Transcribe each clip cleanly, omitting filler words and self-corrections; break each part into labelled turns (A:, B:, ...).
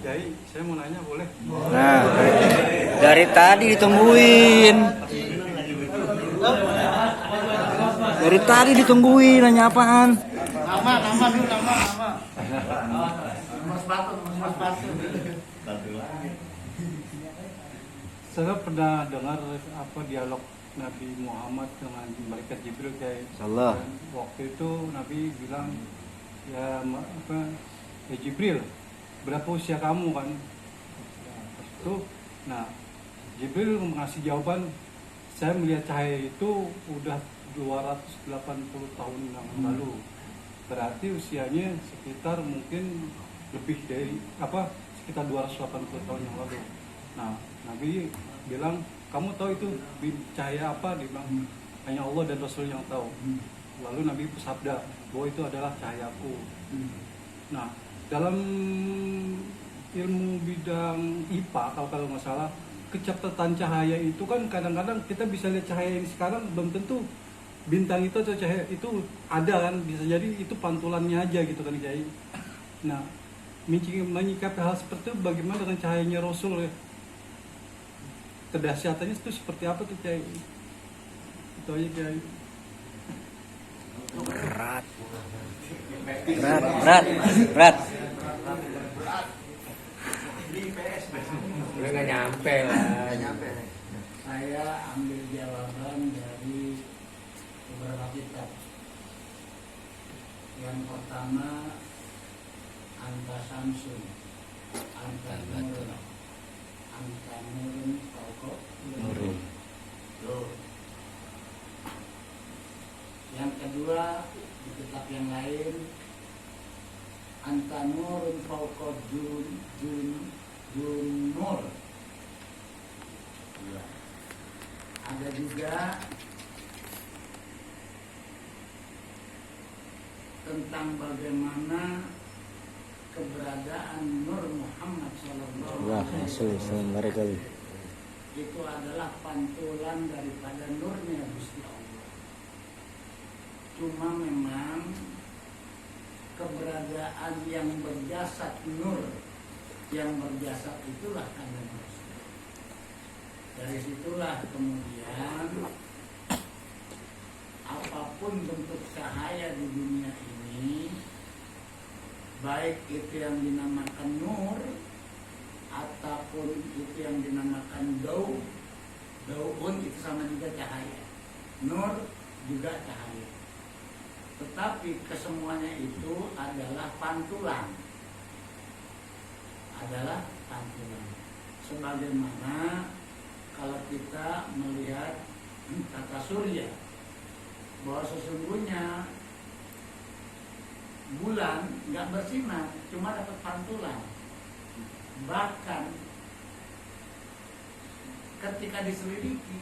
A: Kiai, saya mau nanya boleh?
B: Nah, dari tadi ditungguin. Dari tadi ditungguin, nanya apaan?
C: Nama dulu, nama. Nomor sepatu.
A: Saya pernah dengar apa dialog Nabi Muhammad dengan malaikat Jibril kayak
B: Salah.
A: waktu itu Nabi bilang ya Jibril, berapa usia kamu kan? Pas itu, nah Jibril mengasih jawaban, saya melihat cahaya itu udah 280 tahun yang lalu. Berarti usianya sekitar mungkin lebih dari sekitar 280 tahun yang lalu. Nah, Nabi bilang, kamu tahu itu cahaya apa? Dia bilang, hanya Allah dan Rasul yang tahu. Lalu Nabi bersabda bahwa itu adalah cahayaku. Nah, dalam ilmu bidang IPA kalau nggak salah, kecepatan cahaya itu kan kadang-kadang kita bisa lihat cahaya ini sekarang belum tentu bintang itu atau cahaya itu ada kan, bisa jadi itu pantulannya aja gitu kan Kiai. Nah, menyikapi hal seperti itu bagaimana dengan cahayanya Rasul ya? Kedahsyatannya itu seperti apa tuh Kiai? Itu aja Kiai.
B: Berat.
D: Udah nggak nyampe lah.
C: Saya ambil jawaban dari beberapa kitab. Yang pertama Anta Samsun, Anta Nurun, Anta Nurun Pokok
B: Nurun.
C: Yang kedua di kitab yang lain Anta Nurun Pokok Nur. Ada juga tentang bagaimana keberadaan Nur Muhammad Sallallahu Alaihi Wasallam itu adalah pantulan daripada nurnya Gusti Allah. Cuma memang keberadaan yang berjasad nur, yang berjasad itulah kanjeng Rasul. Dari situlah kemudian apapun bentuk cahaya di dunia ini, baik itu yang dinamakan nur ataupun itu yang dinamakan daun itu sama juga cahaya. Nur juga cahaya. Tetapi kesemuanya itu adalah pantulan. Sebagaimana kalau kita melihat tata surya, bahwa sesungguhnya bulan nggak bersinar, cuma dapat pantulan. Bahkan ketika diselidiki,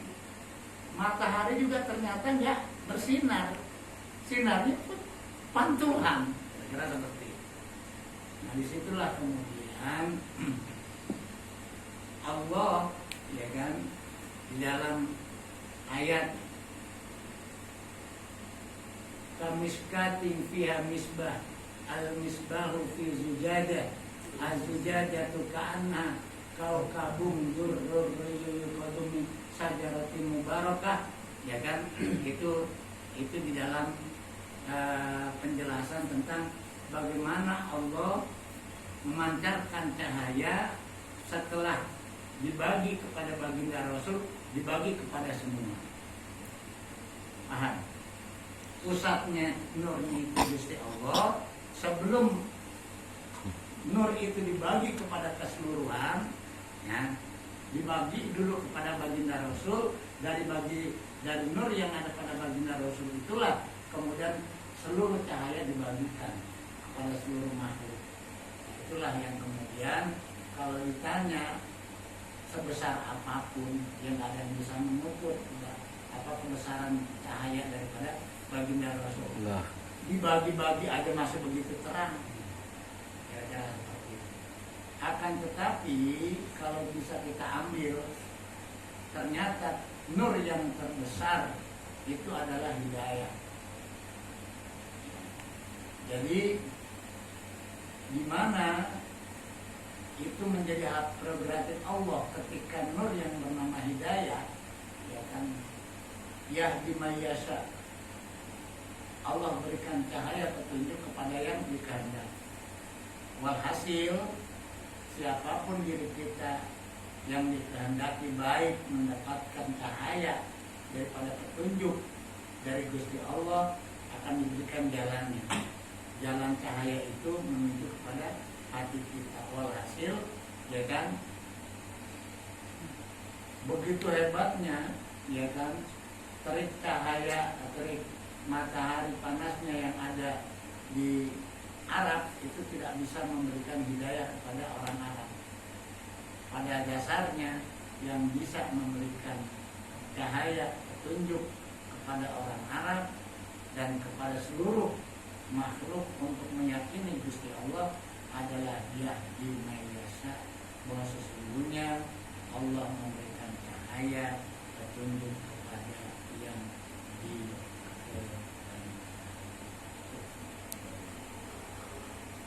C: matahari juga ternyata nggak bersinar, sinarnya pun pantulan. Kira-kira seperti itu. Nah disitulah kemudian Allah, ya kan, di dalam ayat kamiskatin fiha misbah al-misbahu fi zujadah az-zujadatu ka'anna kaukabun durrun min sajaratin mubarakah, ya kan. itu di dalam penjelasan tentang bagaimana Allah memancarkan cahaya setelah dibagi kepada baginda Rasul, dibagi kepada semua. Paham? Pusatnya nurnya itu Gusti Allah. Sebelum nur itu dibagi kepada keseluruhan, ya, dibagi dulu kepada baginda Rasul. Dari nur yang ada pada baginda Rasul itulah kemudian seluruh cahaya dibagikan kepada seluruh makhluk. Itulah yang kemudian kalau ditanya sebesar apapun yang ada yang bisa mengukur apa kebesaran cahaya daripada baginda Rasulullah, dibagi-bagi aja masih begitu terang. Kira-kira seperti itu. Akan tetapi kalau bisa kita ambil, ternyata nur yang terbesar itu adalah hidayah. Jadi di mana itu menjadi hak prerogatif Allah ketika nur yang bernama hidayah, ya kan, yahdi may yasha, Allah berikan cahaya petunjuk kepada yang dikehendaki. Walhasil siapapun diri kita yang dikehendaki baik mendapatkan cahaya daripada petunjuk dari Gusti Allah akan diberikan jalannya. Jalan cahaya itu menuju kepada hati kita. Walhasil, ya kan, begitu hebatnya, ya kan, terik cahaya, terik matahari panasnya yang ada di Arab itu tidak bisa memberikan hidayah kepada orang Arab. Pada dasarnya yang bisa memberikan cahaya petunjuk kepada orang Arab dan kepada seluruh makhluk untuk meyakini Gusti Allah adalah yahdi may yasha, bahwa sesungguhnya Allah memberikan cahaya petunjuk